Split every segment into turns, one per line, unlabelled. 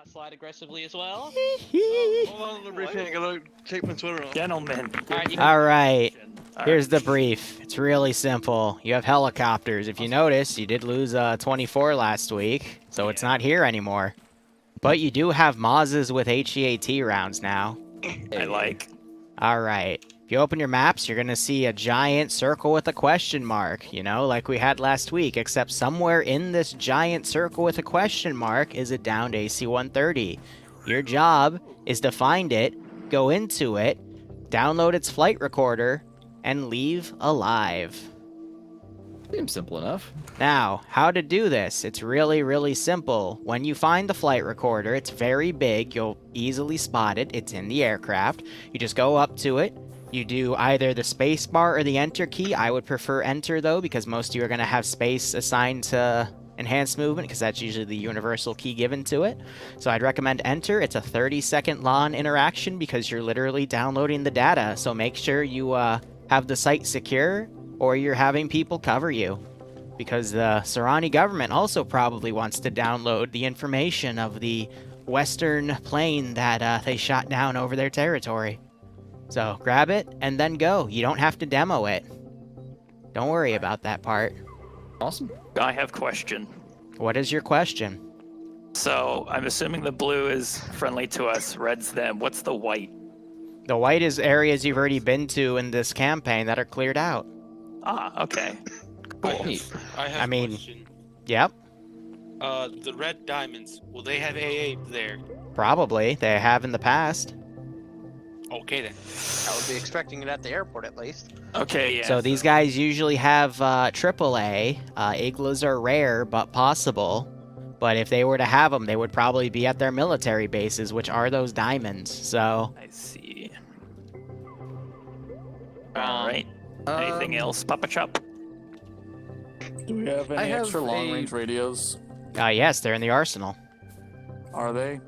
not slide aggressively as well.
Hold on to the briefing. I gotta take my sweater off.
Gentlemen.
Alright, here's the brief. It's really simple. You have helicopters. If you notice, you did lose 24 last week, so it's not here anymore. But you do have Mazes with HEAT rounds now.
I like.
Alright. If you open your maps, you're gonna see a giant circle with a question mark, you know, like we had last week, except somewhere in this giant circle with a question mark is a downed AC-130. Your job is to find it, go into it, download its flight recorder, and leave alive.
Seems simple enough.
Now, how to do this? It's really, really simple. When you find the flight recorder, it's very big. You'll easily spot it. It's in the aircraft. You just go up to it. You do either the space bar or the enter key. I would prefer enter, though, because most of you are going to have space assigned to enhanced movement, because that's usually the universal key given to it. So I'd recommend enter. It's a 30-second LAN interaction because you're literally downloading the data. So make sure you have the site secure, or you're having people cover you, because the Sahrani government also probably wants to download the information of the western plane that they shot down over their territory. So grab it and then go. You don't have to demo it. Don't worry about that part.
Awesome.
I have question.
What is your question?
So, I'm assuming the blue is friendly to us, red's them. What's the white?
The white is areas you've already been to in this campaign that are cleared out.
Ah, okay.
Cool.
I have
I mean-
a question.
Yep,
The red diamonds, will they have AA there?
probably. They have in the past.
Okay then.
I would be expecting it at the airport at least.
Okay, yeah.
So these guys usually have AAA. Iglas are rare, but possible. But if they were to have them, they would probably be at their military bases, which are those diamonds. So
I see. Alright. Anything else, Papa Chop?
Do we have
I
any
have
extra
a-
long-range radios?
yes, they're in the arsenal.
Are they?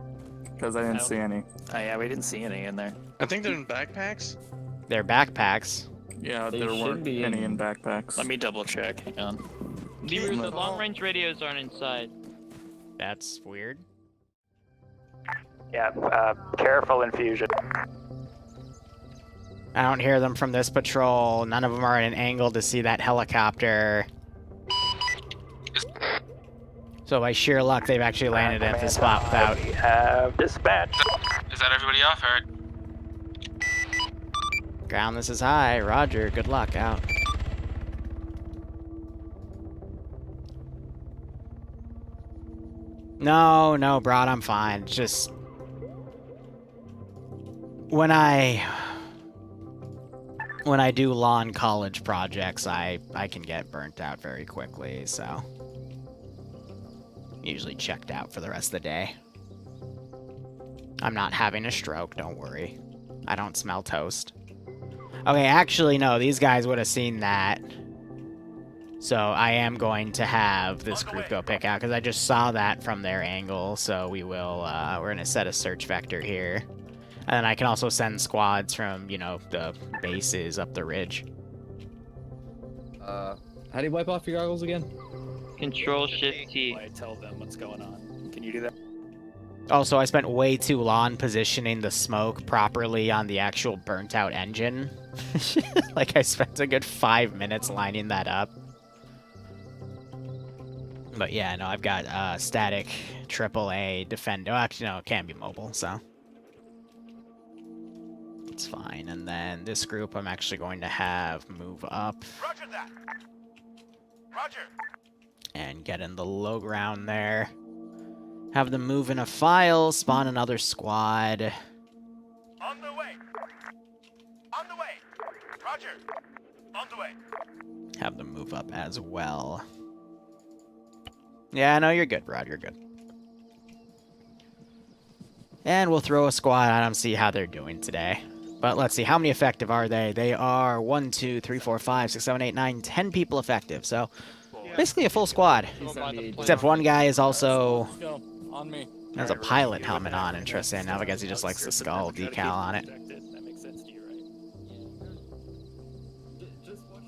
Because I didn't see any.
Oh yeah, we didn't see any in there.
I think they're in backpacks.
They're backpacks.
Yeah,
They
there
should
weren't
be
any
in-
in backpacks.
Let me double check. Hang on.
The
No.
long-range radios aren't inside.
That's weird.
Yeah, careful infusion.
I don't hear them from this patrol. None of them are at an angle to see that helicopter. So by sheer luck, they've actually landed at the spot without...
We have dispatch.
Is that everybody off? Alright.
Ground, this is high. Roger, good luck. Out. No, Brad, I'm fine. It's just... When I do lawn college projects, I can get burnt out very quickly, so... Usually checked out for the rest of the day. I'm not having a stroke, don't worry. I don't smell toast. Okay, actually, no, these guys would have seen that. So I am going to have this group go pick out, because I just saw that from their angle, so we will, we're going to set a search vector here. And then I can also send squads from, you know, the bases up the ridge.
How do you wipe off your goggles again?
Control Shift T.
I tell them what's going on. Can you do that?
Also, I spent way too long positioning the smoke properly on the actual burnt-out engine. Like, I spent a good 5 minutes lining that up. But yeah, no, I've got static AAA defender. Oh, actually, no, it can be mobile, so... It's fine. And then this group I'm actually going to have move up.
Roger that. Roger.
And get in the low ground there. Have them move in a file, spawn another squad.
On the way. On the way. Roger. On the way.
Have them move up as well. Yeah, no, you're good, Rod, you're good. And we'll throw a squad at them, see how they're doing today. But let's see, how many effective are they? They are 1, 2, 3, 4, 5, 6, 7, 8, 9, 10 people effective. So basically a full squad. Except one guy is also...
Let's go. On me.
has a pilot helmet on, interesting. Now I guess he just likes the skull decal on it.
That makes sense to you,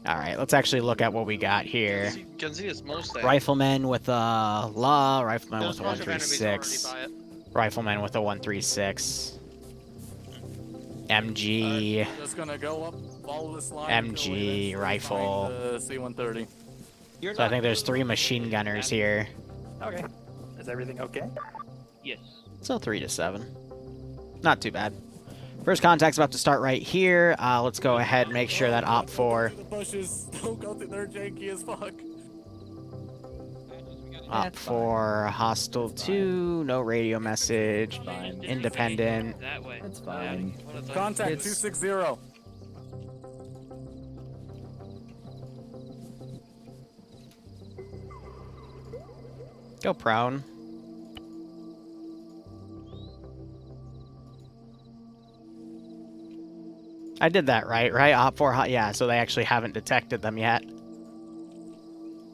right?
Alright, let's actually look at what we got here.
Can see it's mostly.
Rifleman with law, rifleman with
Those Roger enemies are already
136.
by it.
Rifleman with a 136. MG.
Just gonna go up, follow this line. until we
MG,
eventually
rifle.
find the C-130.
So I think there's 3 machine gunners here.
Okay. Is everything okay?
Yes.
So 3 to 7. Not too bad. First contact's about to start right here. Let's go ahead and make sure that Op 4.
The bushes. Don't go through. They're janky as fuck.
Op 4, hostile 2, no radio message,
Fine.
independent.
That way.
That's fine.
Contact
It's-
260.
Go prone. I did that right? Op 4, yeah, so they actually haven't detected them yet.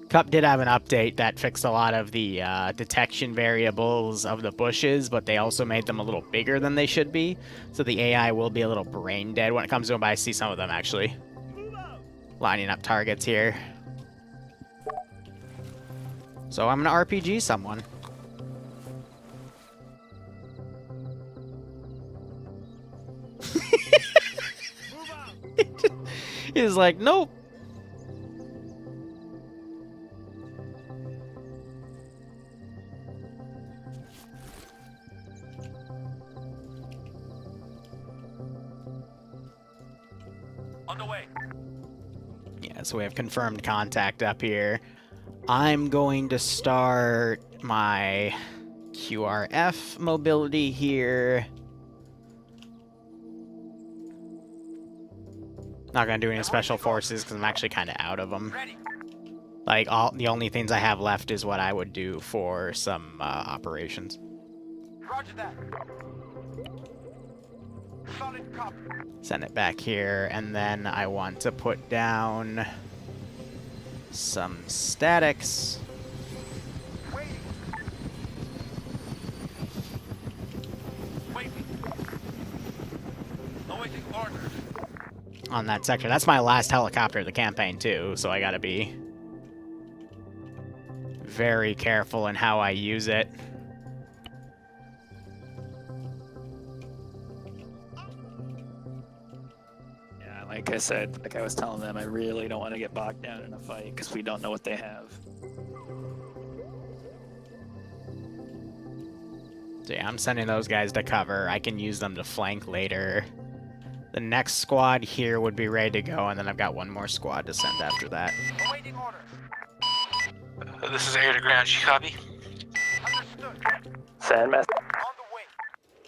Cup did have an update that fixed a lot of the detection variables of the bushes, but they also made them a little bigger than they should be. So the AI will be a little brain dead when it comes to them, but I see some of them actually lining up targets here. So I'm gonna RPG someone. He's like, nope.
On the way.
Yeah, so we have confirmed contact up here. I'm going to start my QRF mobility here. Not gonna do any special forces because I'm actually kind of out of them.
Ready.
Like the only things I have left is what I would do for some operations.
Roger that. Solid copy.
Send it back here, and then I want to put down some statics.
Waiting. Waiting. Awaiting orders.
On that sector. That's my last helicopter of the campaign too, so I gotta be very careful in how I use it.
Yeah, like I said, like I was telling them, I really don't want to get bogged down in a fight because we don't know what they have.
So yeah, I'm sending those guys to cover. I can use them to flank later. The next squad here would be ready to go, and then I've got one more squad to send after that.
Awaiting orders.
This is air to ground. You copy?
Understood.
Send message.
On the way.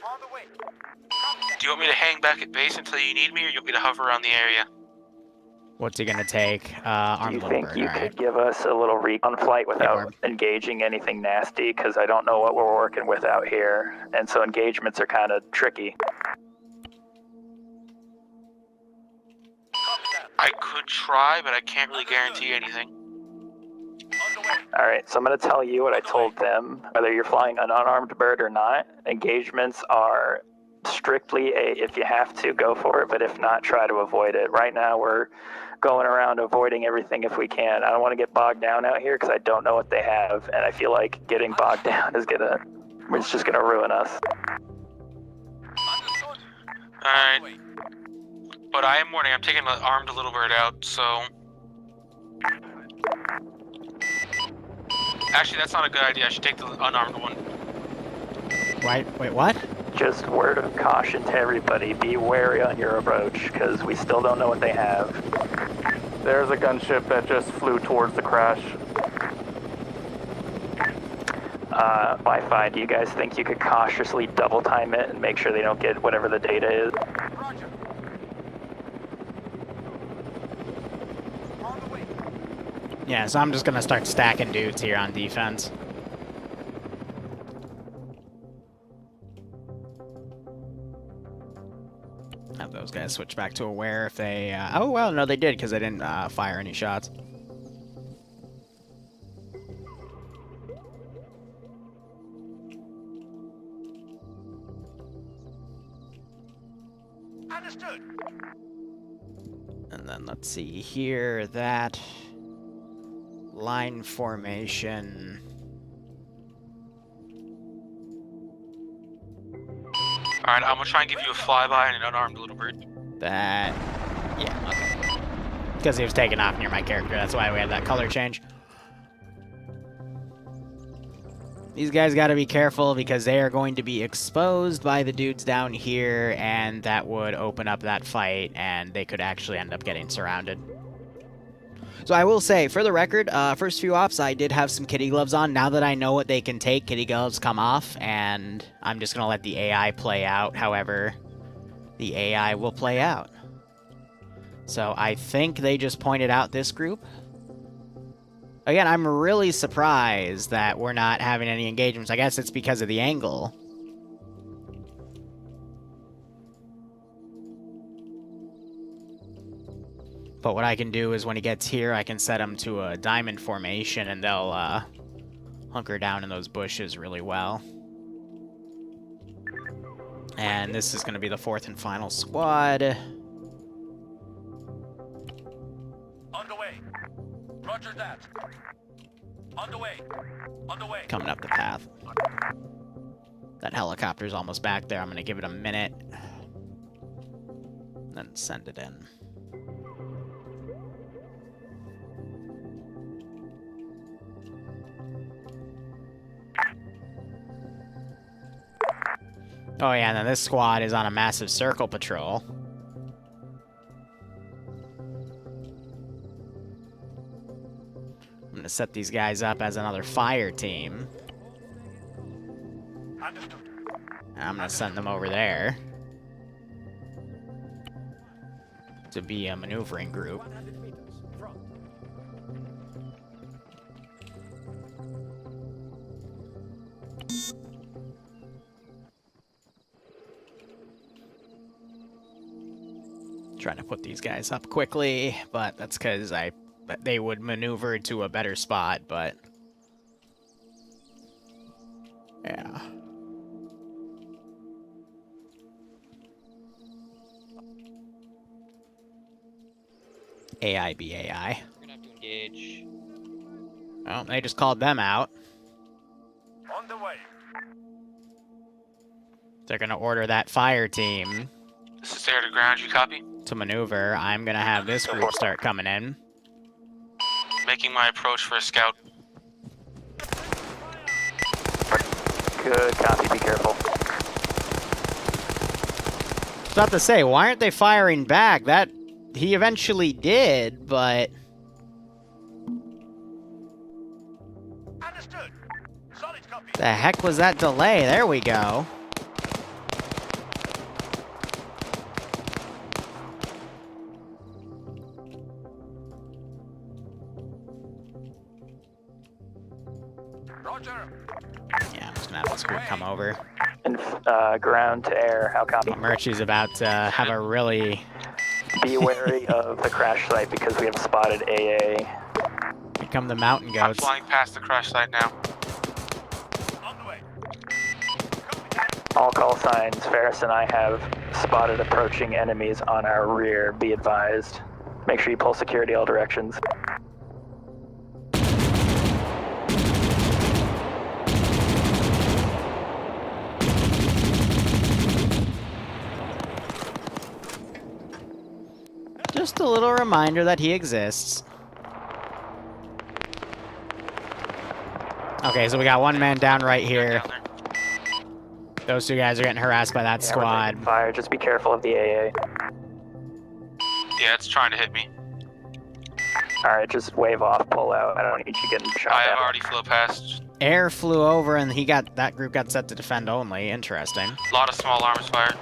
On the way. Copy that.
Do you want me to hang back at base until you need me, or you want me to hover around the area?
What's he gonna take?
Do
Armed
you
little
think
bird,
you
alright.
could give us a little recon flight without
Barb.
engaging anything nasty? Because I don't know what we're working with out here, and so engagements are kind of tricky.
Copy that.
I could try, but I can't really guarantee anything.
On the way.
All right, so I'm going to tell you what I told them. Whether you're flying an unarmed bird or not, engagements are strictly a if you have to, go for it, but if not, try to avoid it. Right now, we're going around avoiding everything if we can. I don't want to get bogged down out here because I don't know what they have, and I feel like getting bogged down is it's just gonna ruin us.
Understood.
Alright,
On the way.
but I am warning, I'm taking the armed little bird out, so... Actually, that's not a good idea. I should take the unarmed one.
Wait, what?
Just word of caution to everybody, be wary on your approach, because we still don't know what they have.
There's a gunship that just flew towards the crash.
Wi-Fi, do you guys think you could cautiously double time it and make sure they don't get whatever the data is?
Roger. On the way.
Yeah, so I'm just gonna start stacking dudes here on defense. Have those guys switch back to aware if they... oh, well, no, they did because they didn't fire any shots.
Understood.
And then let's see here, that line formation.
Alright, I'm gonna try and give you a flyby and an unarmed little bird.
That... Yeah, okay. Because he was taken off near my character, that's why we had that color change. These guys gotta be careful because they are going to be exposed by the dudes down here, and that would open up that fight, and they could actually end up getting surrounded. So I will say, for the record, first few ops, I did have some kitty gloves on. Now that I know what they can take, kitty gloves come off, and I'm just going to let the AI play out however the AI will play out. So I think they just pointed out this group. Again, I'm really surprised that we're not having any engagements. I guess it's because of the angle. But what I can do is when he gets here, I can set him to a diamond formation, and they'll hunker down in those bushes really well. And this is going to be the fourth and final squad.
On the way. Roger that. On the way. On the way.
Coming up the path. That helicopter's almost back there. I'm going to give it a minute. Then send it in. Oh yeah, and then this squad is on a massive circle patrol. I'm gonna set these guys up as another fire team.
Understood.
And I'm gonna send them over there to be a maneuvering group. Trying to put these guys up quickly, but that's because they would maneuver to a better spot, but yeah. AI be AI.
We're gonna have to engage.
Well, they just called them out.
On the way.
They're gonna order that fire team
This is air to ground, you copy?
to maneuver. I'm gonna have this group start coming in.
Making my approach for a scout.
Good copy, be careful.
I was about to say, why aren't they firing back? That he eventually did, but
Understood. Solid copy.
the heck was that delay? There we go.
Roger.
Yeah, I'm just gonna have this group come over.
And ground to air, how copy?
Murchie's about to have a really...
Be wary of the crash site because we have spotted AA.
Here come the mountain
I'm
goats.
flying past the crash site now.
On the way.
All call signs, Ferris and I have spotted approaching enemies on our rear. Be advised. Make sure you pull security all directions.
Just a little reminder that he exists. Okay, so we got one man down right here.
Down there.
Those two guys are getting harassed by that
Yeah, we're
squad.
taking fire. Just be careful of the AA.
Yeah, it's trying to hit me.
Alright, just wave off, pull out. I don't need you getting shot
I have
at.
already flew past.
Air flew over and that group got set to defend only. Interesting.
A lot of small arms fired.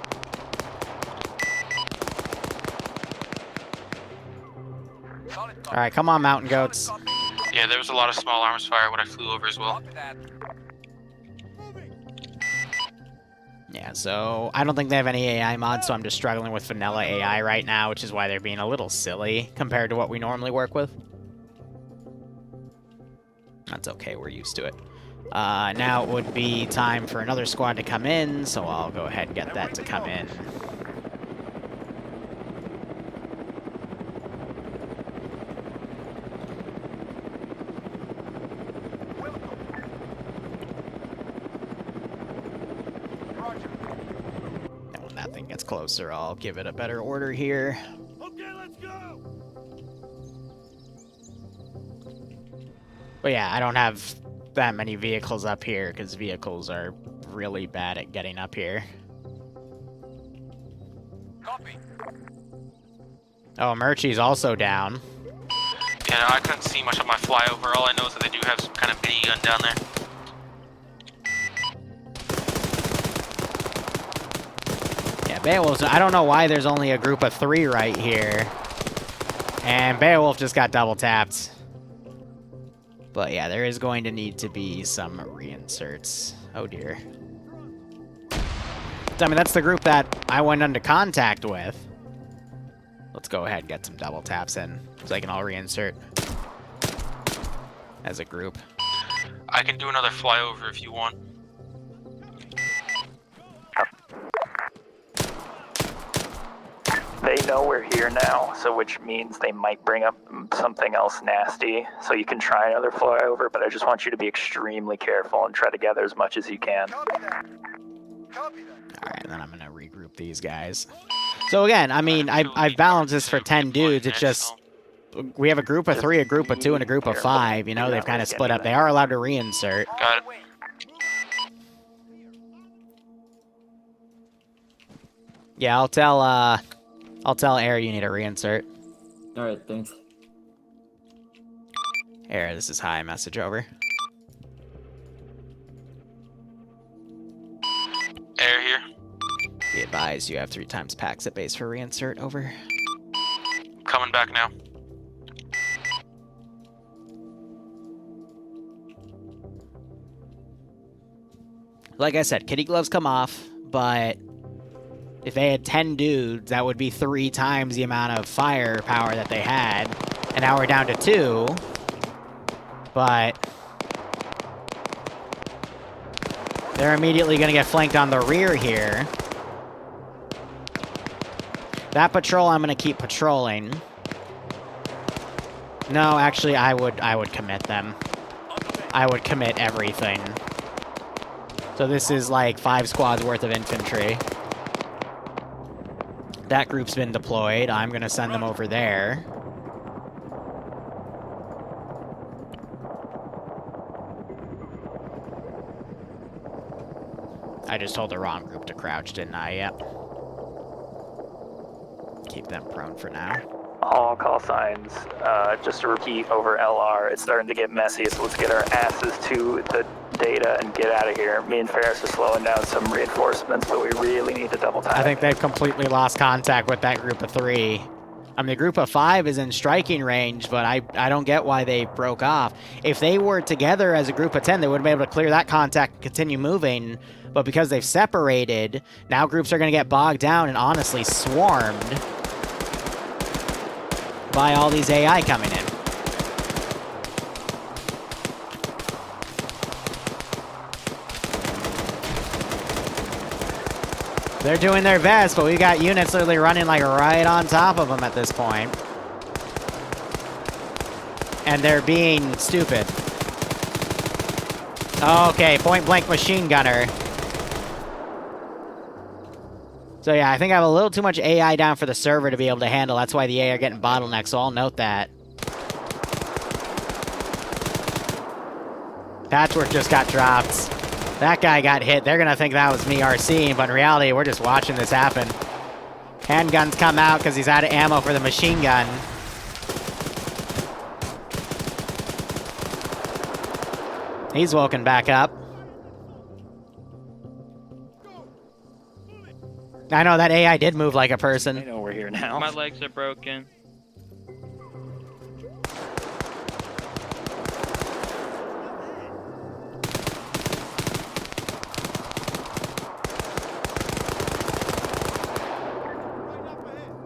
Solid copy.
Alright, come on, mountain goats.
Solid copy.
Yeah, there was a lot of small arms fire when I flew over as well.
Copy that.
Yeah, so I don't think they have any AI mods, so I'm just struggling with vanilla AI right now, which is why they're being a little silly compared to what we normally work with. That's okay, we're used to it. Now it would be time for another squad to come in, so I'll go ahead and get that to come in.
Roger.
plane gets closer, I'll give it a better order here.
Okay, let's go.
But yeah, I don't have that many vehicles up here because vehicles are really bad at getting up here.
Copy.
Oh, Murchie's also down.
Yeah, no, I couldn't see much on my flyover. All I know is that they do have some kind of minigun down there.
Yeah, Beowulf, I don't know why there's only a group of 3 right here. And Beowulf just got double tapped. But yeah, there is going to need to be some reinserts. Oh dear. I mean, that's the group that I went into contact with. Let's go ahead and get some double taps in, so they can all reinsert as a group.
I can do another flyover if you want.
They know we're here now, so which means they might bring up something else nasty. So you can try another flyover, but I just want you to be extremely careful and try to gather as much as you can.
Alright, then I'm gonna regroup these guys. So again, I mean, I've balanced this for 10 dudes, it's just... We have a group of 3, a group of 2, and a group of 5, you know, they've kind of split up. They are allowed to reinsert.
Got it.
Yeah, I'll tell Air you need a reinsert.
Alright, thanks.
Air, this is hi, message over.
Air here.
Be advised, you have 3 times packs at base for reinsert, over.
Coming back now.
Like I said, kitty gloves come off, but if they had 10 dudes, that would be 3 times the amount of firepower that they had. And now we're down to 2. But they're immediately going to get flanked on the rear here. That patrol, I'm going to keep patrolling. No, actually, I would commit them. I would commit everything. So this is like 5 squads worth of infantry. That group's been deployed. I'm going to send them over there. I just told the wrong group to crouch, didn't I? Yep. Keep them prone for now.
All call signs, just to repeat over LR, it's starting to get messy, so let's get our asses to the data and get out of here. Me and Ferris are slowing down some reinforcements, but we really need to double time.
I think they've completely lost contact with that group of 3. I mean, the group of 5 is in striking range, but I don't get why they broke off. If they were together as a group of 10, they would have been able to clear that contact and continue moving. But because they've separated, now groups are going to get bogged down and honestly swarmed by all these AI coming in. They're doing their best, but we got units literally running like right on top of them at this point. And they're being stupid. Okay, point blank machine gunner. So yeah, I think I have a little too much AI down for the server to be able to handle. That's why the AI are getting bottlenecked, so I'll note that. Patchwork just got dropped. That guy got hit. They're gonna think that was me RCing, but in reality, we're just watching this happen. Handguns come out because he's out of ammo for the machine gun. He's woken back up. I know, that AI did move like a person.
I know we're here now.
My legs are broken.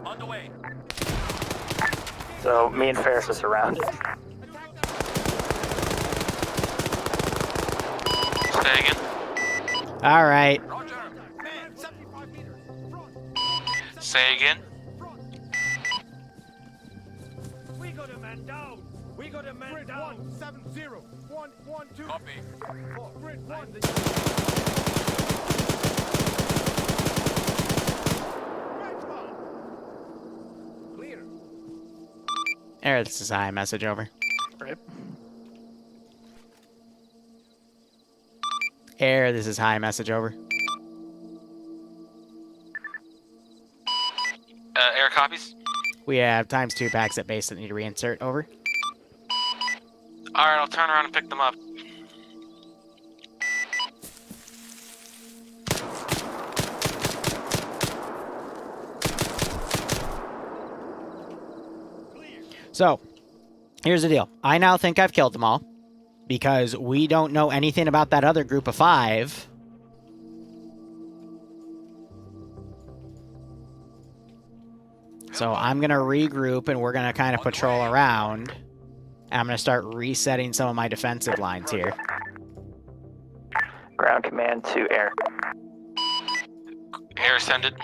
On the way.
So me and Ferris are surrounded.
Say again.
All right.
Roger. Man, 75 meters. Front.
Say again.
We got a man down. We got a man Grid down. 170. 112. Copy. Grid 1.
There, this is a high message over.
Right.
Air, this is high message over.
Air copies.
We have ×2 packs at base that need to reinsert, over.
Alright, I'll turn around and pick them up.
So, here's the deal. I now think I've killed them all, because we don't know anything about that other group of 5. So I'm going to regroup, and we're going to kind of patrol around. And I'm going to start resetting some of my defensive lines here.
Ground command to air.
Air ascended.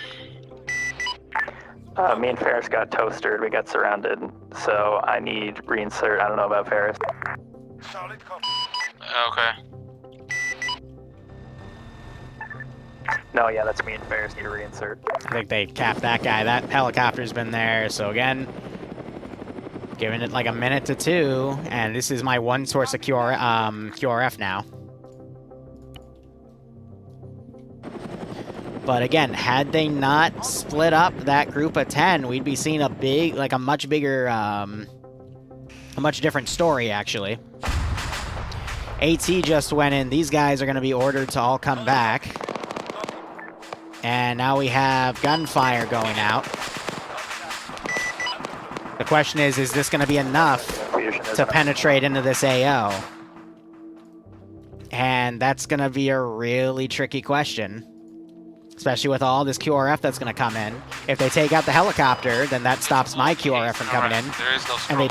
Me and Ferris got toastered. We got surrounded. So I need reinsert. I don't know about Ferris.
Solid copy.
Okay.
No, yeah, that's me and Ferris need to reinsert.
I think they capped that guy. That helicopter's been there. So again, giving it like a minute to 2. And this is my one source of QRF now. But again, had they not split up that group of 10, we'd be seeing a much bigger, a much different story, actually. AT just went in. These guys are going to be ordered to all come back. And now we have gunfire going out. The question is this going to be enough to penetrate into this AO? And that's going to be a really tricky question. Especially with all this QRF that's going to come in. If they take out the helicopter, then that stops my QRF from coming in.
There is no
And they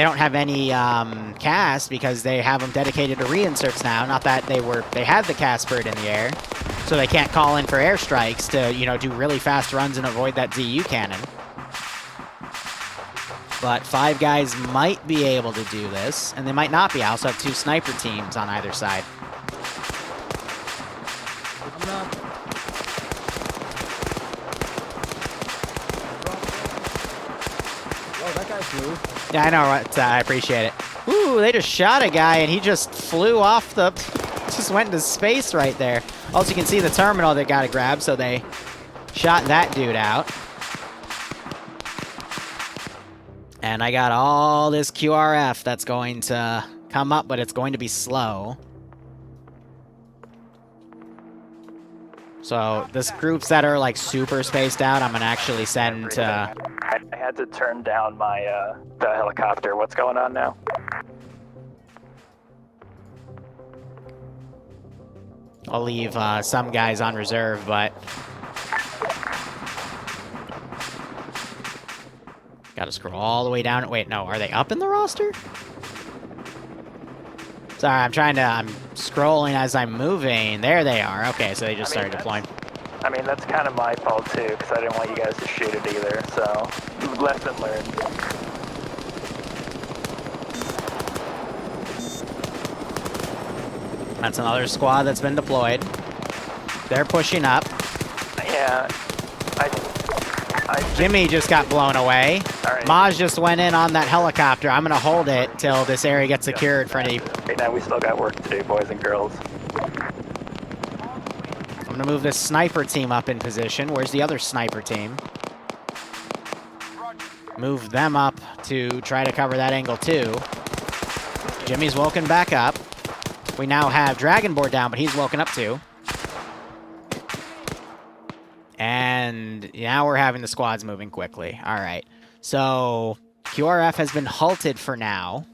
don't have any cast because they have them dedicated to reinserts now. Not that they had the cast bird in the air, so they can't call in for airstrikes to, you know, do really fast runs and avoid that ZU cannon. But 5 guys might be able to do this, and they might not be. I also have 2 sniper teams on either side.
Oh, that guy flew.
Yeah, I know, right? I appreciate it. Ooh, they just shot a guy, and he just flew off the... just went into space right there. Also, you can see the terminal that got a grab, so they shot that dude out. And I got all this QRF that's going to come up, but it's going to be slow. So, this groups that are, like, super spaced out, I'm going to actually send to...
I had to turn down my the helicopter. What's going on now?
I'll leave some guys on reserve, but... Gotta scroll all the way down. Wait, no, are they up in the roster? Sorry, I'm scrolling as I'm moving. There they are. Okay, so they just started deploying.
I mean, that's kind of my fault too, because I didn't want you guys to shoot it either, so... Lesson learned.
That's another squad that's been deployed. They're pushing up.
Yeah,
Jimmy just got blown away.
All right.
Maj just went in on that helicopter. I'm going to hold it till this area gets secured for any...
Right now, we still got work to do, boys and girls.
I'm going to move this sniper team up in position. Where's the other sniper team? Move them up to try to cover that angle too. Jimmy's woken back up. We now have Dragonboard down, but he's woken up too. And now we're having the squads moving quickly. All right. So QRF has been halted for now.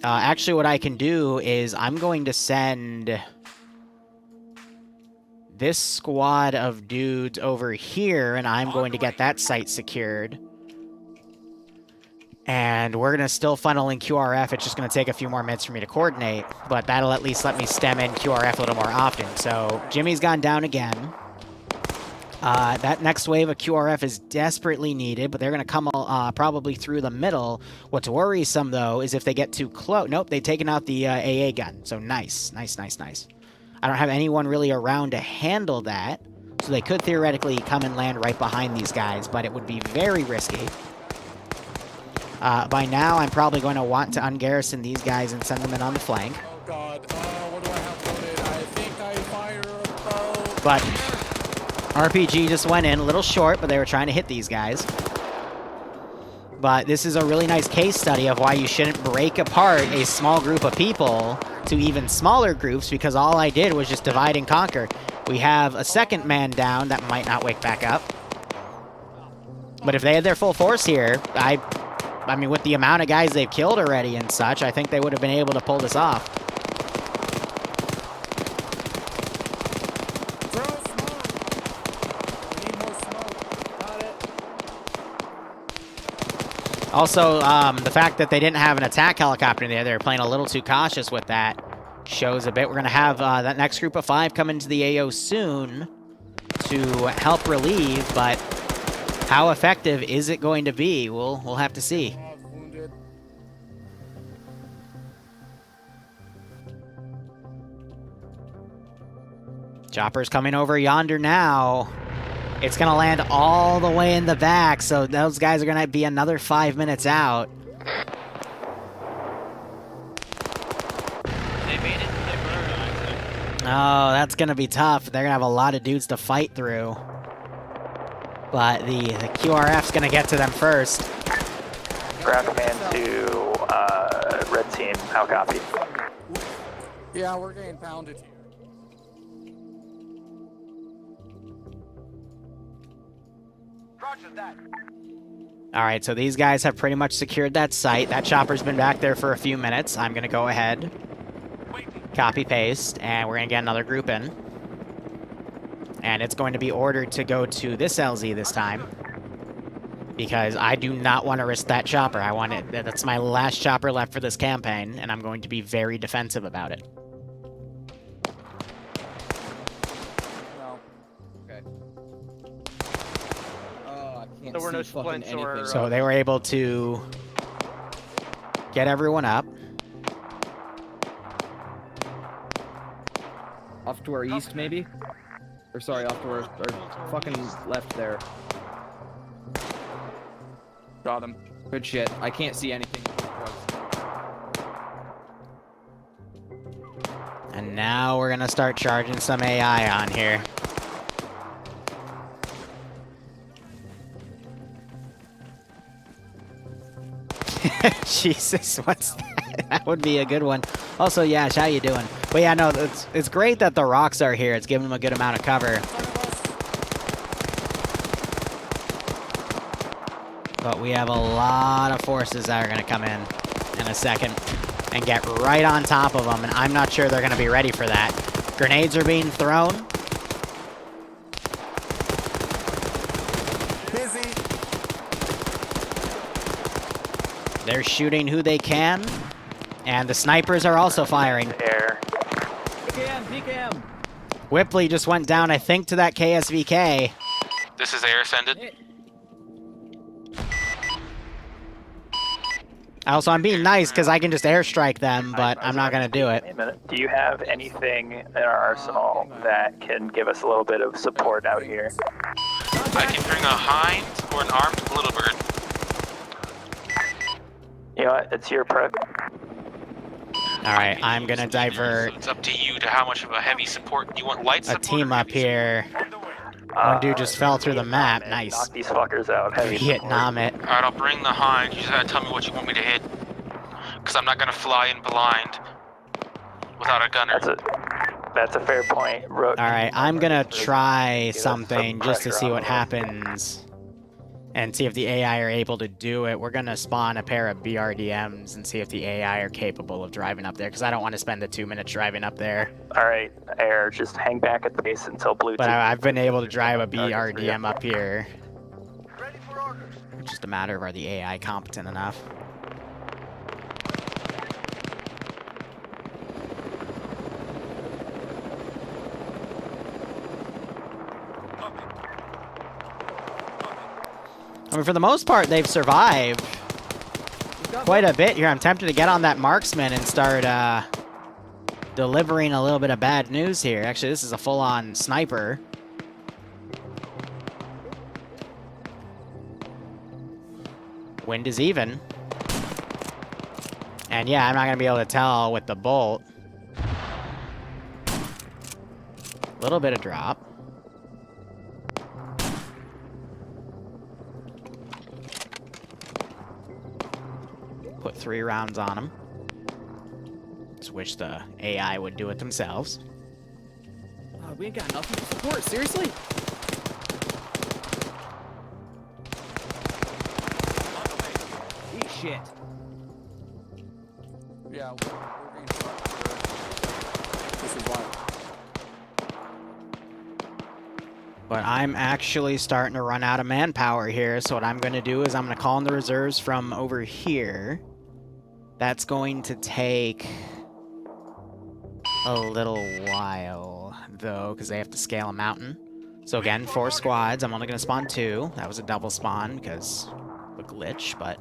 Actually, what I can do is I'm going to send this squad of dudes over here, and I'm going to get that site secured. And we're going to still funnel in QRF. It's just going to take a few more minutes for me to coordinate, but that'll at least let me stem in QRF a little more often. So Jimmy's gone down again. That next wave of QRF is desperately needed, but they're going to come probably through the middle. What's worrisome, though, is if they get too close. Nope, they've taken out the AA gun. So nice, nice, nice, nice. I don't have anyone really around to handle that, so they could theoretically come and land right behind these guys, but it would be very risky. By now, I'm probably going to want to ungarrison these guys and send them in on the flank.
Oh god, what do I have loaded? I think I fire a bow.
But RPG just went in a little short, but they were trying to hit these guys. But this is a really nice case study of why you shouldn't break apart a small group of people to even smaller groups, because all I did was just divide and conquer. We have a second man down that might not wake back up. But if they had their full force here, I mean, with the amount of guys they've killed already and such, I think they would have been able to pull this off.
Throw smoke. We need more smoke. Got it.
Also, the fact that they didn't have an attack helicopter in there, they were playing a little too cautious with that, shows a bit. We're going to have that next group of 5 come into the AO soon to help relieve, but how effective is it going to be? We'll have to see.
Wounded.
Chopper's coming over yonder now. It's going to land all the way in the back, so those guys are going to be another 5 minutes out.
They made it to the bird, I think.
Oh, that's going to be tough. They're going to have a lot of dudes to fight through. But the QRF's going to get to them first.
Ground command to red team. How copy?
Yeah, we're getting pounded here.
Roger that.
All right, so these guys have pretty much secured that site. That chopper's been back there for a few minutes. I'm going to go ahead, copy, paste, and we're going to get another group in. And it's going to be ordered to go to this LZ this time, because I do not want to risk that chopper. I want it. That's my last chopper left for this campaign, and I'm going to be very defensive about it.
No. Okay. Oh, I can't
There were no
see fucking
splints or-
anything.
So they were able to get everyone up.
Off to our east, maybe? Or sorry, off to our fucking left there.
Got him.
Good shit. I can't see anything.
And now we're going to start charging some AI on here. Jesus, what's that? That would be a good one. Also, Yash, how you doing? But yeah, no, it's great that the rocks are here. It's giving them a good amount of cover. But we have a lot of forces that are going to come in a second and get right on top of them, and I'm not sure they're going to be ready for that. Grenades are being thrown.
Busy.
They're shooting who they can, and the snipers are also firing.
Air.
PKM, PKM!
Whipley just went down, I think, to that KSVK.
This is air ascended.
Also, I'm being nice because I can just airstrike them, but I'm not going to do it.
Wait a minute. Do you have anything in our arsenal that can give us a little bit of support out here?
I can bring a hind or an armed little bird.
You know what? It's your prep.
All right, I'm going to divert
So it's up to you to how much of a heavy support. Do you want light
a
support?
team
or
up
heavy
here. One dude just fell through the map.
Man,
Nice.
Knock these fuckers out. Heavy support.
Vietnam it.
support? Alright, I'll bring the hind. You just gotta tell me what you want me to hit. Because I'm not gonna fly in blind without a gunner.
That's a fair point.
All right, I'm going to try something just to see what happens and see if the AI are able to do it. We're going to spawn a pair of BRDMs and see if the AI are capable of driving up there, because I don't want to spend the 2 minutes driving up there.
All right, Air, just hang back at the base until blue
But
team.
I've been able to drive a BRDM up here.
Ready for orders.
It's just a matter of are the AI competent enough. I mean, for the most part, they've survived quite a bit here. I'm tempted to get on that marksman and start delivering a little bit of bad news here. Actually, this is a full-on sniper. Wind is even. And yeah, I'm not gonna be able to tell with the bolt. Little bit of drop. Put 3 rounds on him. Just wish the AI would do it themselves.
We ain't got nothing to support, seriously? Eat shit.
Yeah, we're being shot. This is why.
But I'm actually starting to run out of manpower here, so what I'm going to do is I'm going to call in the reserves from over here. That's going to take a little while, though, because they have to scale a mountain. So again, 4 squads. I'm only going to spawn 2. That was a double spawn because of a glitch, but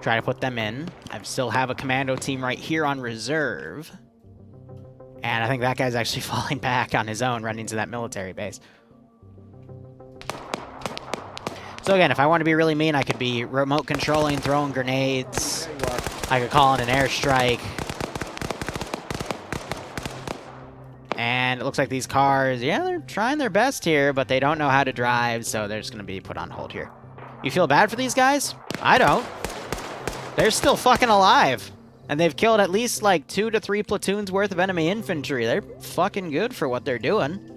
try to put them in. I still have a commando team right here on reserve. And I think that guy's actually falling back on his own, running to that military base. So again, if I want to be really mean, I could be remote controlling, throwing grenades. I could call in an airstrike. And it looks like these cars, yeah, they're trying their best here, but they don't know how to drive, so they're just going to be put on hold here. You feel bad for these guys? I don't. They're still fucking alive. And they've killed at least like 2 to 3 platoons worth of enemy infantry. They're fucking good for what they're doing.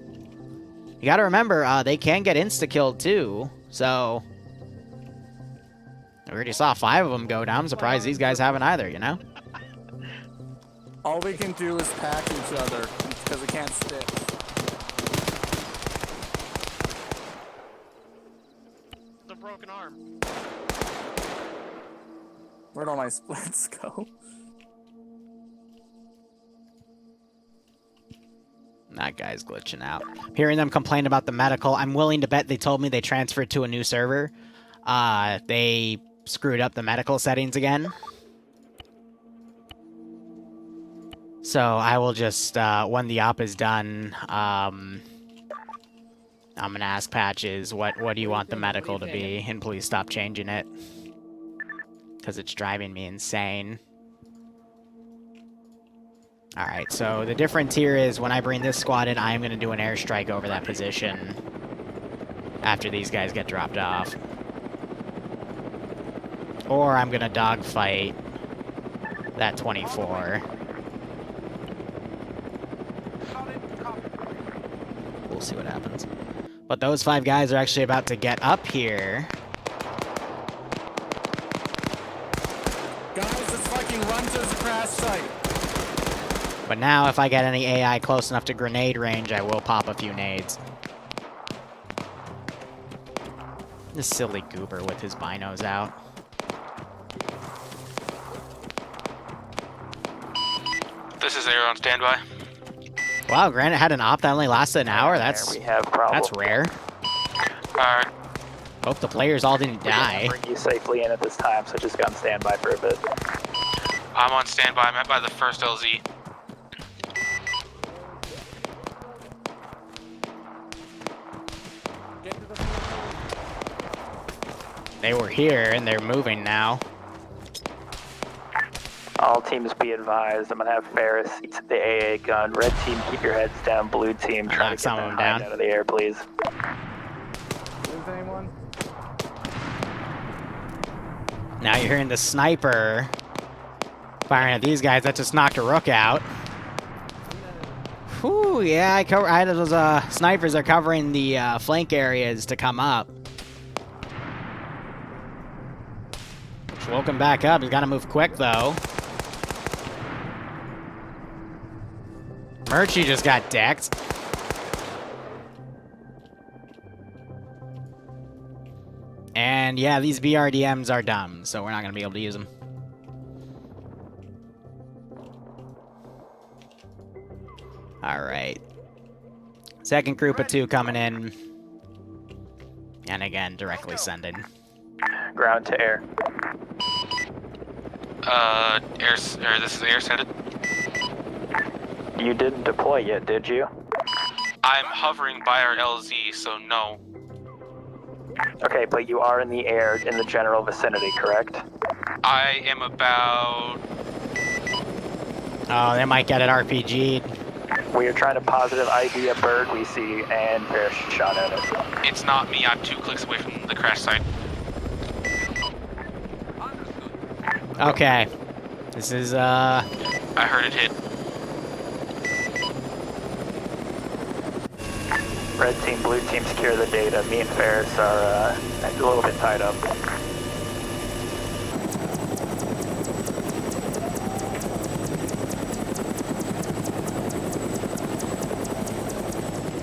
You gotta remember, they can get insta-killed too, so... I already saw 5 of them go down. I'm surprised these guys haven't either, you know?
All we can do is pack each other because we can't stick.
The broken arm.
Where'd all my splits go?
That guy's glitching out. Hearing them complain about the medical, I'm willing to bet they told me they transferred to a new server. They screwed up the medical settings again. So I will just, when the op is done, I'm gonna ask Patches, what do you want the medical to be? And please stop changing it. Because it's driving me insane. Alright, so the difference here is when I bring this squad in, I am going to do an airstrike over that position after these guys get dropped off. Or I'm going to dogfight that 24. We'll see what happens. But those 5 guys are actually about to get up here.
Guys, let's fucking run to the crash site.
But now, if I get any AI close enough to grenade range, I will pop a few nades. This silly goober with his binos out.
This is Air on standby.
Wow, Granite had an op that only lasted an hour? That's rare.
Alright.
Hope the players all didn't die.
Bring you safely in at this time, so just go on standby for a bit.
I'm on standby. I'm at by the first LZ.
They were here, and they're moving now.
All teams be advised, I'm gonna have Ferris seats at the AA gun. Red team, keep your heads down. Blue team, try to get
some of
them
them down
out of the air, please.
Is anyone?
Now you're hearing the sniper firing at these guys. That just knocked a rook out. Whew, yeah, I had those snipers are covering the flank areas to come up. Woke him back up. He's got to move quick, though. Murchie just got decked. And yeah, these BRDMs are dumb, so we're not going to be able to use them. Alright. Second group of 2 coming in. And again, directly sending.
Ground to air.
This is air sended.
You didn't deploy yet, did you?
I'm hovering by our LZ, so no.
Okay, but you are in the air in the general vicinity, correct?
I am about
Oh, they might get it RPG'd.
We are trying to positive ID a bird we see and Ferris shot at it.
It's not me. I'm 2 clicks away from the crash site.
Okay. This is,
I heard it hit.
Red team, blue team secure the data. Me and Ferris are a little bit tied up.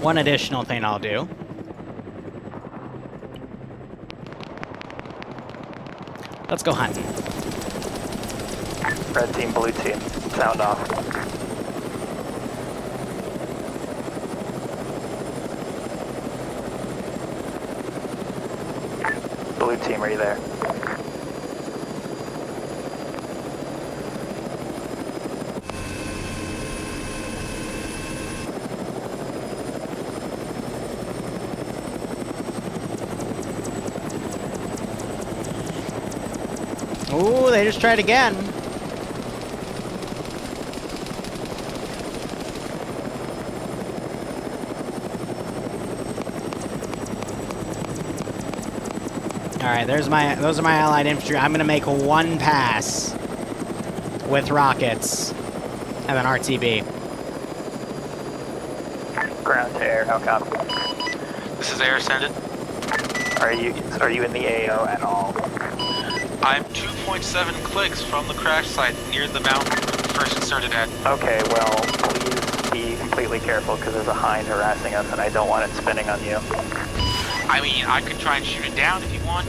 one additional thing I'll do. Let's go hunting.
Red team, blue team, sound off. Blue team, are you there?
Ooh, they just tried again. Alright, those are my allied infantry. I'm gonna make one pass with rockets and then RTB.
Ground to air, how copy?
This is air, send it.
Are you in the AO at all?
I'm 2.7 clicks from the crash site near the mountain first inserted at.
Okay, well, please be completely careful because there's a hind harassing us and I don't want it spinning on you.
I mean, I could try and shoot it down if you want.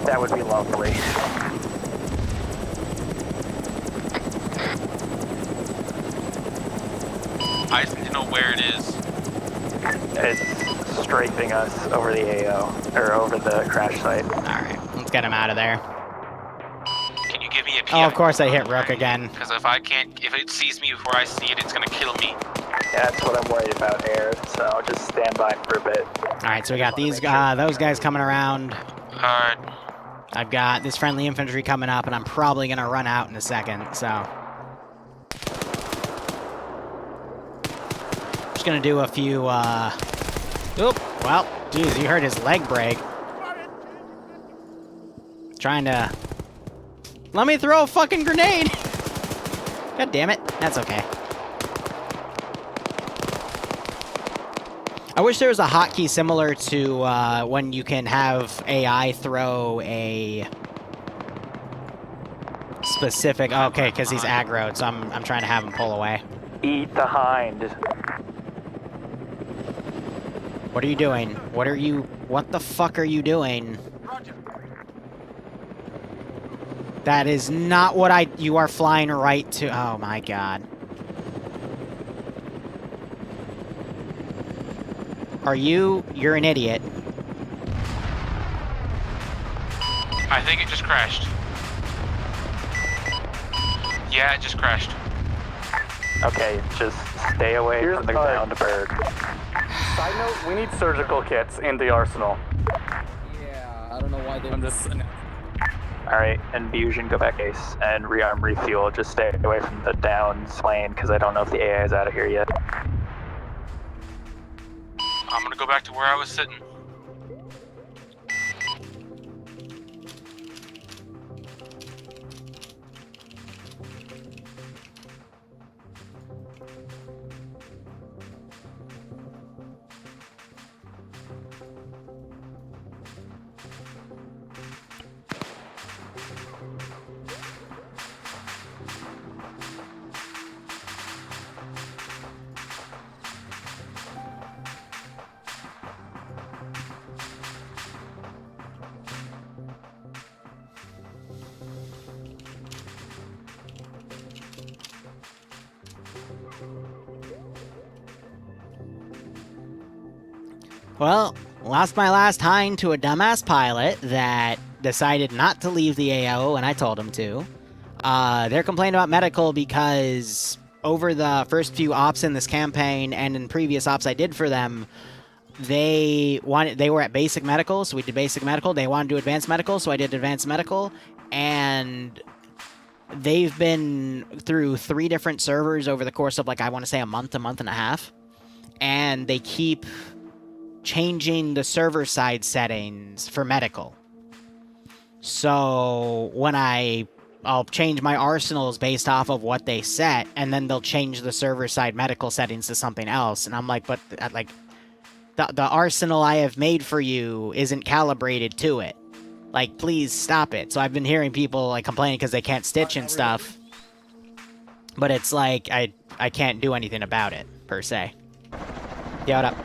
That would be lovely.
I just need to know where it is.
It's strafing us over the AO, or over the crash site.
Alright, let's get him out of there.
Can you give me a
Oh, of
PF?
course I hit Rook again.
Because if it sees me before I see it, it's gonna kill me.
Yeah, that's what I'm worried about, air, so just stand by for a bit.
Alright, so we got those guys coming around.
Alright.
I've got this friendly infantry coming up, and I'm probably gonna run out in a second, so. Just gonna do a few, Oop, well, geez, you heard his leg break. Trying to... Let me throw a fucking grenade! God damn it, that's okay. I wish there was a hotkey similar to when you can have AI throw a specific... Okay, because he's aggroed, so I'm trying to have him pull away.
Eat the hind.
What are you doing? What the fuck are you doing?
Roger.
That is not what you are flying right to... Oh my god. You're an idiot.
I think it just crashed. Yeah, it just crashed.
Okay, just stay away from the ground bird.
Side note, we need surgical kits in the arsenal.
Yeah, I don't know why they...
Alright, infusion, go back ace, and rearm, refuel. Just stay away from the downs lane, because I don't know if the AI is out of here yet.
I'm gonna go back to where I was sitting.
Well, lost my last hind to a dumbass pilot that decided not to leave the AO when I told him to. They're complaining about medical because over the first few ops in this campaign and in previous ops I did for them, they were at basic medical, so we did basic medical. They wanted to do advanced medical, so I did advanced medical. And they've been through 3 different servers over the course of, like, I want to say a month and a half. And they keep changing the server-side settings for medical. So when I'll change my arsenals based off of what they set, and then they'll change the server-side medical settings to something else. And I'm like, but, like, the arsenal I have made for you isn't calibrated to it. Like, please stop it. So I've been hearing people, like, complaining because they can't stitch and stuff. But it's like, I can't do anything about it, per se. Yeah, what up?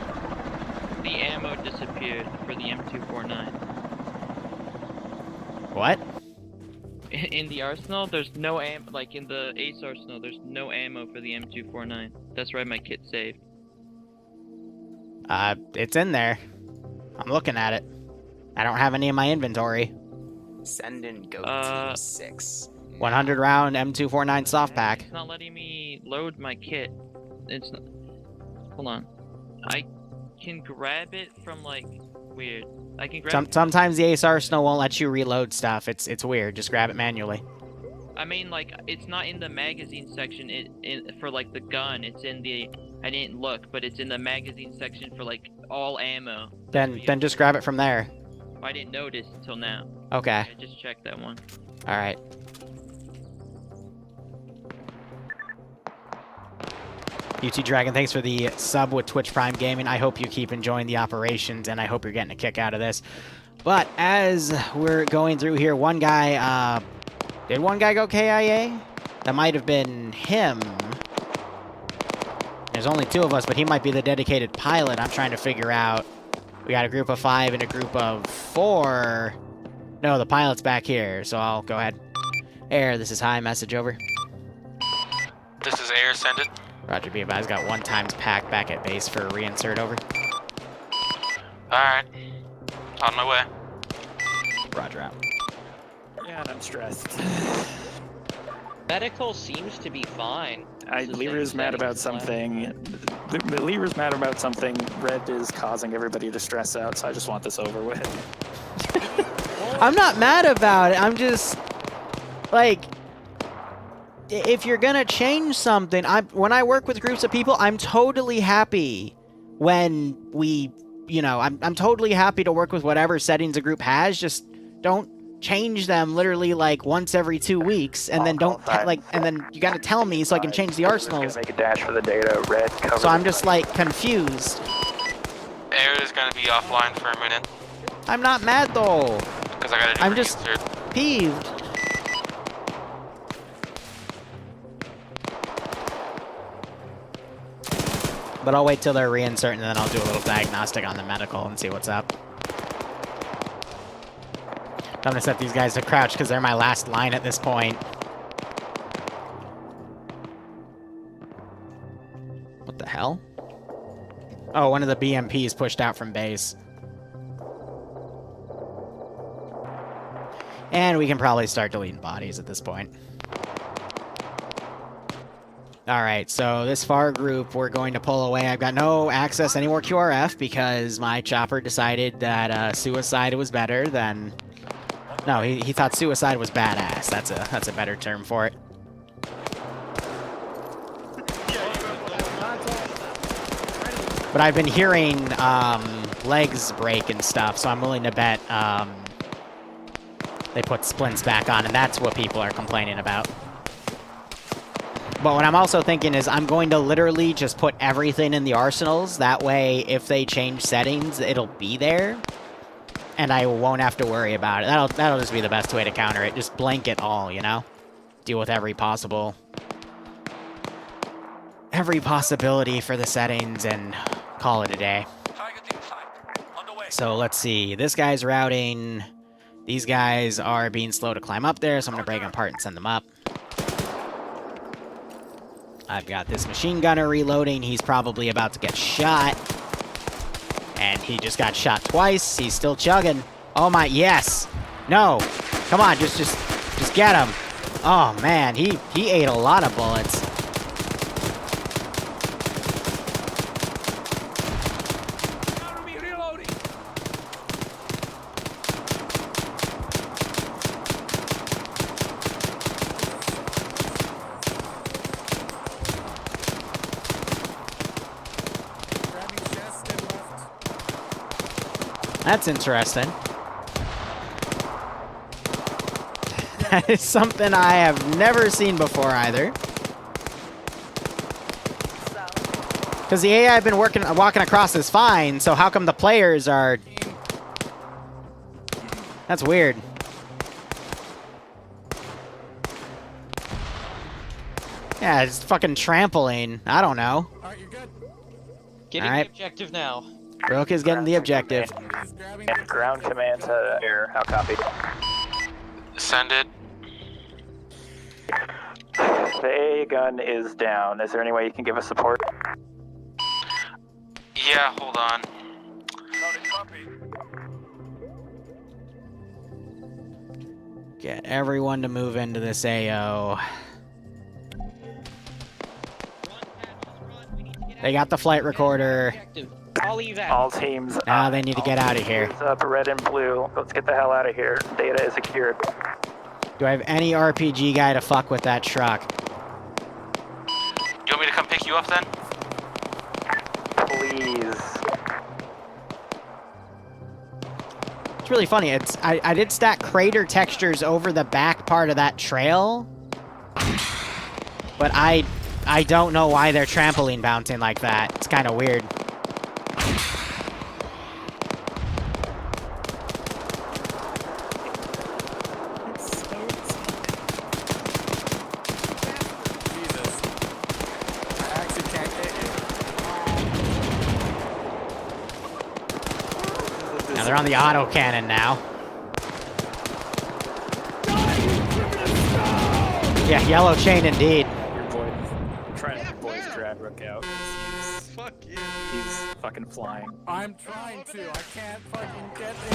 The ammo disappeared for the M249.
What?
In the arsenal, there's no ammo. Like in the Ace arsenal, there's no ammo for the M249. That's where my kit saved.
It's in there. I'm looking at it. I don't have any in my inventory.
Send in go team 6.
100 round M249 soft pack.
It's not letting me load my kit. It's not... Hold on. I can grab it from like weird. I can grab.
Sometimes the Ace Arsenal won't let you reload stuff. It's weird. Just grab it manually.
I mean, like it's not in the magazine section. For like the gun. It's in the. I didn't look, but it's in the magazine section for like all ammo.
Then just grab it from there.
I didn't notice until now.
Okay.
I just checked that one.
All right. UT Dragon, thanks for the sub with Twitch Prime Gaming. I hope you keep enjoying the operations, and I hope you're getting a kick out of this. But as we're going through here, one guy, did one guy go KIA? That might have been him. There's only 2 of us, but he might be the dedicated pilot. I'm trying to figure out. We got a group of 5 and a group of 4. No, the pilot's back here, so I'll go ahead. Air, this is high, message over.
This is Air, send it.
Roger, B. I've got 1 times pack back at base for a reinsert, over.
Alright. On my way.
Roger out.
Yeah, and I'm stressed.
Medical seems to be fine.
Liru's mad about something. Liru's mad about something. Red is causing everybody to stress out, so I just want this over with.
I'm not mad about it. I'm just, like, if you're gonna change something, when I work with groups of people, I'm totally happy when we, you know, I'm totally happy to work with whatever settings a group has. Just don't change them literally like once every 2 weeks, and then and then you gotta tell me so I can change the arsenals.
Make a dash for the data. Red cover.
So I'm just like confused.
Air is gonna be offline for a minute.
I'm not mad though.
Because I gotta do
I'm just peeved. But I'll wait till they're reinserting, and then I'll do a little diagnostic on the medical and see what's up. I'm gonna set these guys to crouch because they're my last line at this point. What the hell? Oh, one of the BMPs pushed out from base. And we can probably start deleting bodies at this point. Alright, so this far group, we're going to pull away. I've got no access anymore QRF because my chopper decided that suicide was better than... No, he thought suicide was badass. That's a better term for it. But I've been hearing legs break and stuff, so I'm willing to bet they put splints back on, and that's what people are complaining about. But what I'm also thinking is I'm going to literally just put everything in the arsenals. That way, if they change settings, it'll be there. And I won't have to worry about it. That'll just be the best way to counter it. Just blanket all, you know? Deal with every possibility for the settings and call it a day. So let's see. This guy's routing. These guys are being slow to climb up there, so I'm going to break them apart and send them up. I've got this machine gunner reloading. He's probably about to get shot. And he just got shot twice. He's still chugging. Oh my, yes. No. Come on, just get him. Oh man, he ate a lot of bullets. That's interesting. That is something I have never seen before either. Because the AI I've been walking across is fine, so how come the players are... That's weird. Yeah, it's fucking trampling. I don't know.
Alright, you're good.
Getting
Alright.
the objective now.
Rook is getting the objective.
He's grabbing
And ground command to air. How copy?
Send it.
The AA gun is down. Is there any way you can give us support?
Yeah, hold on.
Get everyone to move into this AO. They got the flight recorder.
I'll leave that.
All teams.
Now they need to get out of here.
Teams up, red and blue. Let's get the hell out of here. Data is secured.
Do I have any RPG guy to fuck with that truck?
You want me to come pick you up then?
Please.
It's really funny. I did stack crater textures over the back part of that trail, but I don't know why they're trampoline bouncing like that. It's kind of weird.
Jesus. I actually can't hit you.
Now they're on the auto cannon now. Yeah, yellow chain indeed.
Your boys. I'm trying to your boys drag Rook out.
Fuck you.
He's fucking flying.
I'm trying to. I can't fucking get it.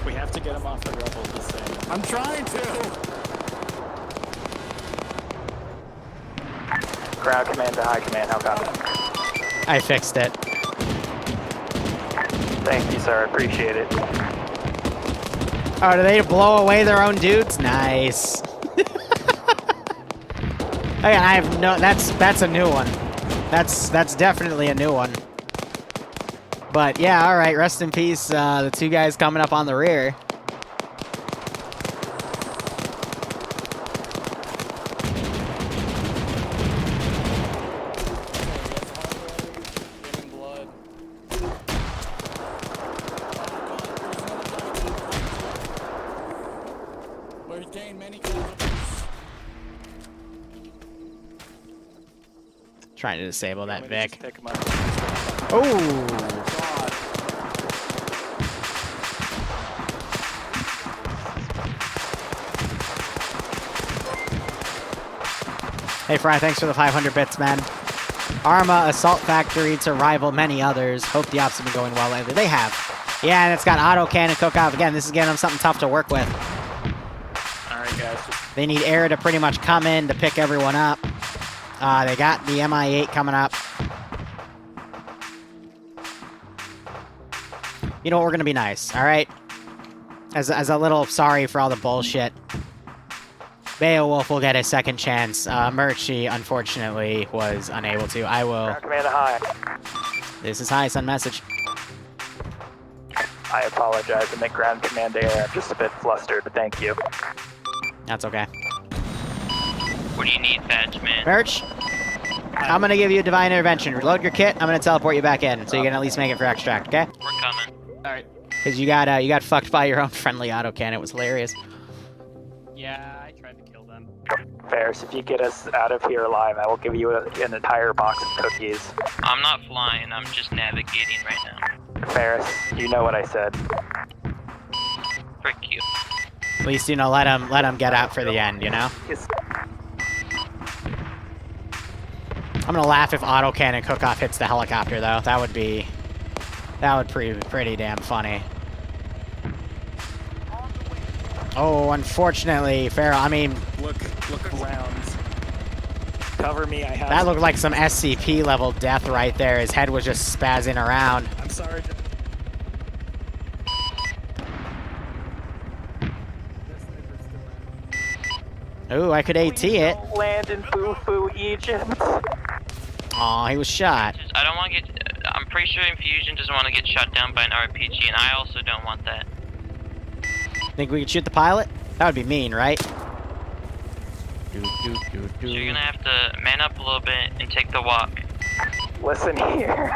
We have to get him off the rubble this thing.
I'm trying to.
Ground command to high command. How copy?
I fixed it.
Thank you, sir. I appreciate it.
Oh, do they blow away their own dudes? Nice. Okay, I have no. That's a new one. That's definitely a new one. But yeah, all right. Rest in peace. The two guys coming up on the rear.
Getting blood. We've gained many casualties.
Trying to disable that Vic.
Pick him up.
Oh. Hey Fry, thanks for the 500 bits, man. Arma Assault Factory to rival many others. Hope the ops have been going well lately. They have. Yeah, and it's got auto cannon cook-off. Again, this is getting them something tough to work with.
Alright, guys.
They need air to pretty much come in to pick everyone up. They got the MI-8 coming up. You know what? We're going to be nice, all right? As a little sorry for all the bullshit. Beowulf will get a second chance. Murchie, unfortunately, was unable to. I will...
Ground command to high.
This is High Sun message.
I apologize. I meant ground command to air. I'm just a bit flustered, but thank you.
That's okay.
What do you need, Patch Man?
Merch, I'm going to give you a divine intervention. Reload your kit. I'm going to teleport you back in, so you can at least make it for extract, okay?
We're coming.
Alright.
Because you got fucked by your own friendly autocannon. It was hilarious.
Yeah, I tried to kill them.
Ferris, if you get us out of here alive, I will give you an entire box of cookies.
I'm not flying, I'm just navigating right now.
Ferris, you know what I said.
Frick you.
At least, you know, let him get out for the end, you know?
Yes.
I'm gonna laugh if autocannon cook-off hits the helicopter, though. That would be pretty damn funny. Oh, unfortunately, Farrell, I mean...
Look around. Cover me, I have...
That looked like some SCP level death right there. His head was just spazzing around.
I'm sorry.
Ooh, I could AT it.
Don't land in Foo Egypt.
Aw, he was shot.
I don't want to get. I'm pretty sure Infusion doesn't want to get shot down by an RPG, and I also don't want that.
Think we could shoot the pilot? That would be mean, right?
So you're gonna have to man up a little bit and take the walk.
Listen here.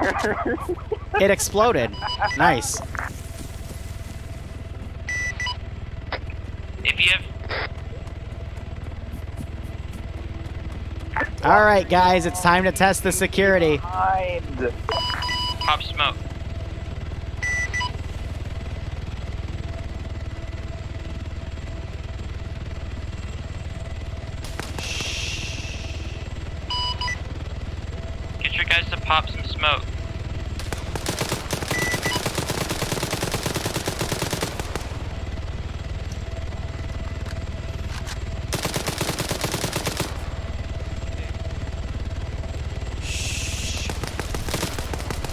It exploded. Nice.
If you have.
All right, guys, it's time to test the security.
Behind.
Pop smoke. Get your guys to pop some smoke.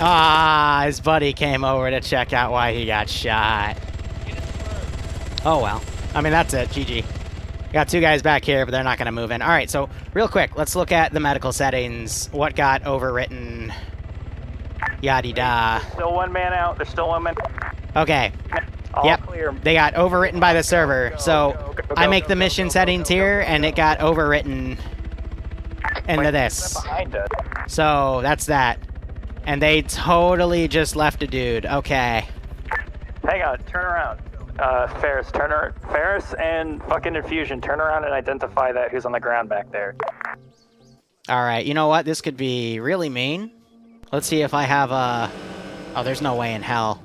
Ah, his buddy came over to check out why he got shot. Oh well. I mean, that's it. GG. Got two guys back here, but they're not going to move in. All right, so real quick, let's look at the medical settings. What got overwritten? Yada-da.
Still one man out. There's still one man.
Okay.
All
Yep.
clear.
They got overwritten by the server.
Go,
So
go, go,
I
go,
make
go,
the
go,
mission
go,
settings
go, go,
here,
go,
and
go.
it got overwritten into
Wait,
this.
behind us.
So that's that. And they totally just left a dude. Okay.
Hang on. Turn around. Ferris, Ferris and fucking Infusion, turn around and identify that who's on the ground back there.
All right. You know what? This could be really mean. Let's see if I have a... Oh, there's no way in hell.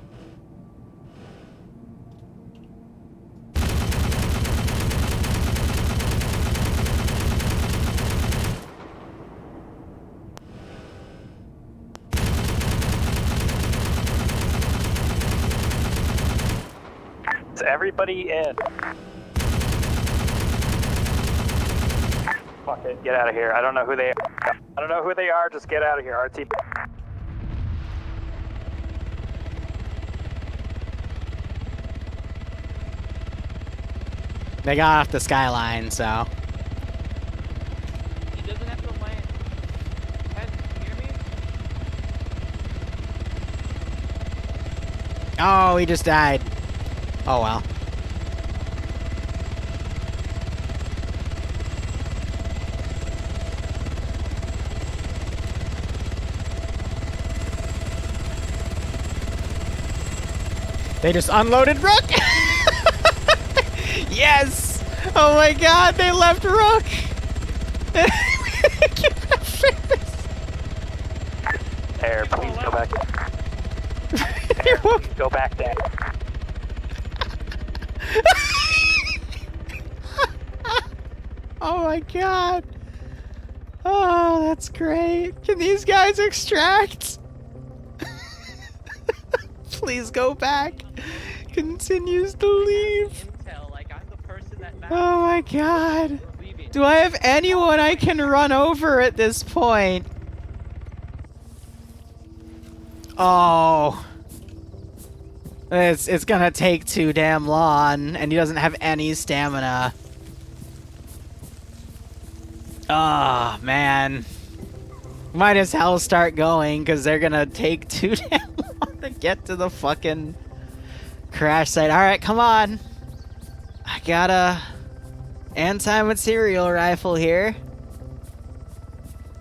Is everybody in? Fuck it, get out of here. I don't know who they are. I don't know who they are, just get out of here, RT.
They got off the skyline, so...
He doesn't have to land. Ed, can you hear me?
Oh, he just died. Oh, well. They just unloaded Rook! Yes! Oh my god, they left Rook!
Air, please go back. Air, please go back down.
Oh my god. Oh, that's great. Can these guys extract? Please go back. Continues to leave.
Intel, like I'm the person that matters.
Oh my god.
We're leaving.
Do I have anyone I can run over at this point? Oh. It's gonna take too damn long, and he doesn't have any stamina. Oh, man. Might as well start going, because they're gonna take too damn long to get to the fucking crash site. Alright, come on. I got a anti-material rifle here.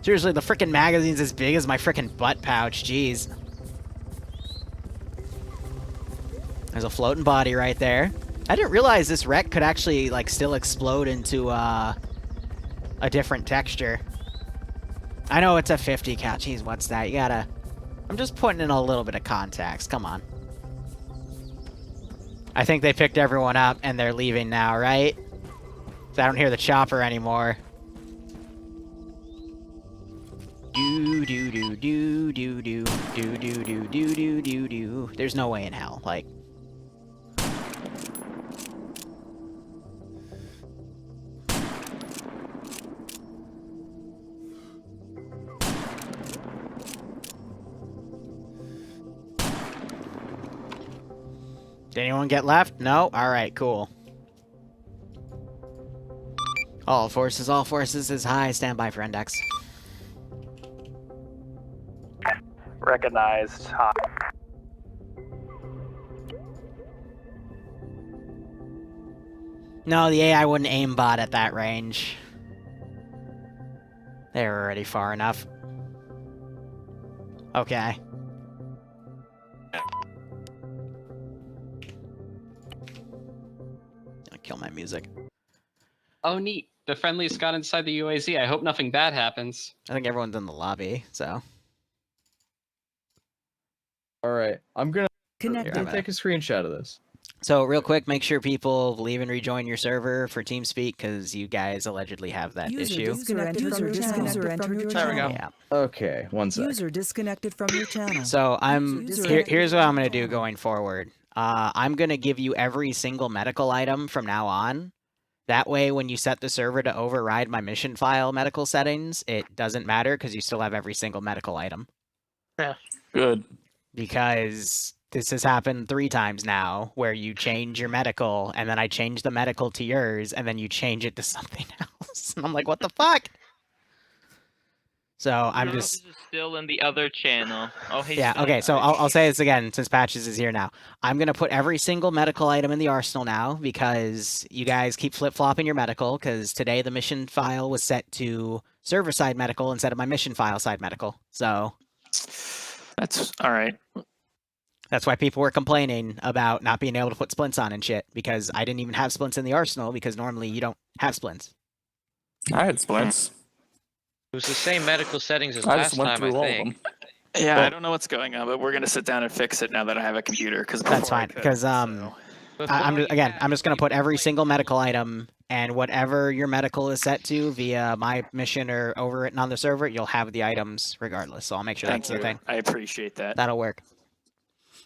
Seriously, the frickin' magazine's as big as my frickin' butt pouch. Jeez. There's a floating body right there. I didn't realize this wreck could actually, like, still explode into, a different texture. I know it's a 50 cal. Jeez, what's that? You gotta... I'm just putting in a little bit of context. Come on. I think they picked everyone up, and they're leaving now, right? So I don't hear the chopper anymore. Do do do do do do do do do do do do do. There's no way in hell. Like... Did anyone get left? No? Alright, cool. All forces is high. Stand by for index.
Recognized. Hot.
No, the AI wouldn't aimbot at that range. They were already far enough. Okay. Gonna kill my music.
Oh, neat. The friendlies got inside the UAZ. I hope nothing bad happens.
I think everyone's in the lobby, so.
All right, I'm gonna
Connected.
take a screenshot of this.
So real quick, make sure people leave and rejoin your server for TeamSpeak because you guys allegedly have that issue.
User disconnected from your
There we
channel.
go.
Yeah.
Okay, one sec.
User disconnected from your channel.
So
User
here's what I'm gonna
disconnected.
do going forward. I'm gonna give you every single medical item from now on. That way, when you set the server to override my mission file medical settings, it doesn't matter because you still have every single medical item.
Good.
Because this has happened 3 times now, where you change your medical, and then I change the medical to yours, and then you change it to something else. And I'm like, what the fuck? So I'm just...
This is still in the other channel. Oh, he's
Yeah, okay, so I'll say this again, since Patches is here now. I'm going to put every single medical item in the arsenal now, because you guys keep flip-flopping your medical, because today the mission file was set to server-side medical instead of my mission file-side medical. So...
That's all right.
That's why people were complaining about not being able to put splints on and shit, because I didn't even have splints in the arsenal, because normally you don't have splints.
I had splints.
It was the same medical settings as
I
last
just went
time,
through
I
all of
think.
them.
Yeah, I don't know what's going on, but we're gonna sit down and fix it now that I have a computer. Because
That's fine, because I'm just gonna put every single medical item and whatever your medical is set to via my mission or overwritten on the server, you'll have the items regardless. So I'll make sure
Thank
that's
you.
the thing.
I appreciate that.
That'll work.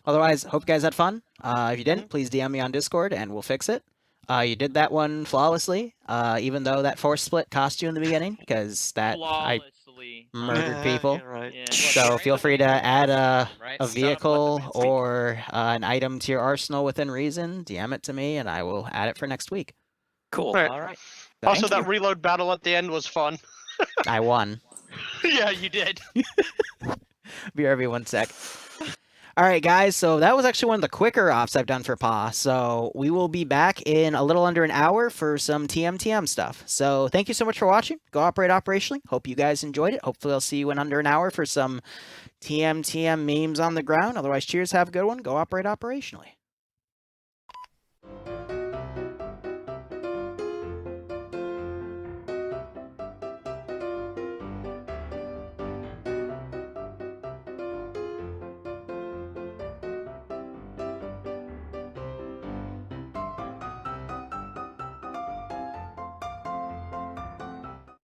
Otherwise, hope you guys had fun. If you didn't, please DM me on Discord and we'll fix it. You did that one flawlessly, even though that force split cost you in the beginning, because that I murdered people.
Right.
Yeah.
So feel free to add a
Right?
vehicle or an item to your arsenal within reason. DM it to me, and I will add it for next week.
Cool.
Right.
All right.
Also,
Thank
that
you.
reload battle at the end was fun.
I won.
Yeah, you did.
BRB 1 sec. All right, guys, so that was actually one of the quicker ops I've done for PAW. So we will be back in a little under an hour for some TMTM stuff. So thank you so much for watching. Go operate operationally. Hope you guys enjoyed it. Hopefully I'll see you in under an hour for some TMTM memes on the ground. Otherwise, cheers, have a good one. Go operate operationally.